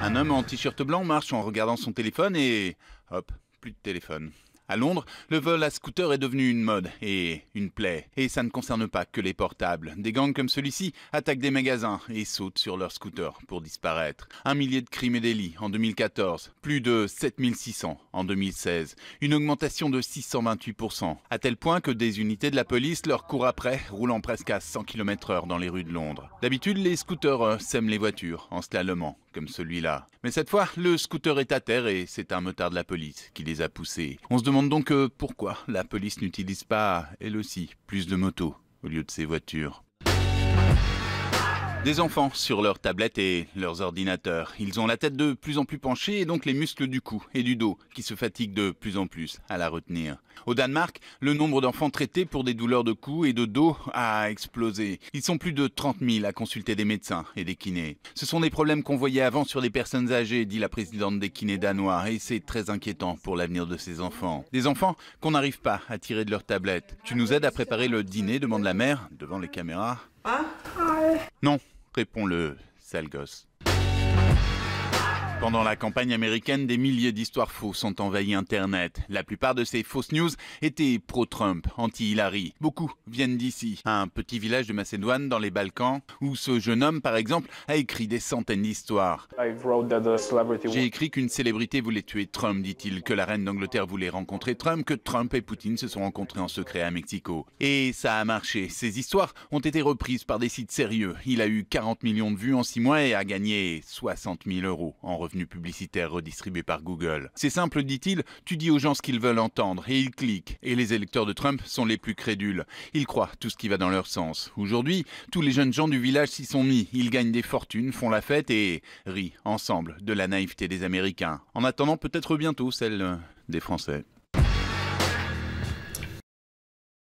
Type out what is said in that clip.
Un homme en t-shirt blanc marche en regardant son téléphone et hop, plus de téléphone. À Londres, le vol à scooter est devenu une mode et une plaie. Et ça ne concerne pas que les portables. Des gangs comme celui-ci attaquent des magasins et sautent sur leurs scooters pour disparaître. 1 millier de crimes et délits en 2014, plus de 7600 en 2016. Une augmentation de 628%, à tel point que des unités de la police leur courent après, roulant presque à 100 km/h dans les rues de Londres. D'habitude, les scooters sèment les voitures en slalomant, comme celui-là. Mais cette fois, le scooter est à terre et c'est un motard de la police qui les a poussés. On se demande donc pourquoi la police n'utilise pas, elle aussi, plus de motos au lieu de ces voitures. Des enfants sur leurs tablettes et leurs ordinateurs. Ils ont la tête de plus en plus penchée et donc les muscles du cou et du dos qui se fatiguent de plus en plus à la retenir. Au Danemark, le nombre d'enfants traités pour des douleurs de cou et de dos a explosé. Ils sont plus de 30 000 à consulter des médecins et des kinés. Ce sont des problèmes qu'on voyait avant sur les personnes âgées, dit la présidente des kinés danois, et c'est très inquiétant pour l'avenir de ces enfants. Des enfants qu'on n'arrive pas à tirer de leur tablette. Tu nous aides à préparer le dîner, demande la mère, devant les caméras. Non, répond le sale gosse. Pendant la campagne américaine, des milliers d'histoires fausses ont envahi Internet. La plupart de ces fausses news étaient pro-Trump, anti-Hillary. Beaucoup viennent d'ici, un petit village de Macédoine dans les Balkans, où ce jeune homme, par exemple, a écrit des centaines d'histoires. J'ai écrit qu'une célébrité voulait tuer Trump, dit-il, que la reine d'Angleterre voulait rencontrer Trump, que Trump et Poutine se sont rencontrés en secret à Mexico. Et ça a marché. Ces histoires ont été reprises par des sites sérieux. Il a eu 40 millions de vues en 6 mois et a gagné 60 000 € en revenus publicitaires redistribués par Google. C'est simple, dit-il, tu dis aux gens ce qu'ils veulent entendre et ils cliquent. Et les électeurs de Trump sont les plus crédules. Ils croient tout ce qui va dans leur sens. Aujourd'hui, tous les jeunes gens du village s'y sont mis. Ils gagnent des fortunes, font la fête et rient ensemble de la naïveté des Américains. En attendant peut-être bientôt celle des Français.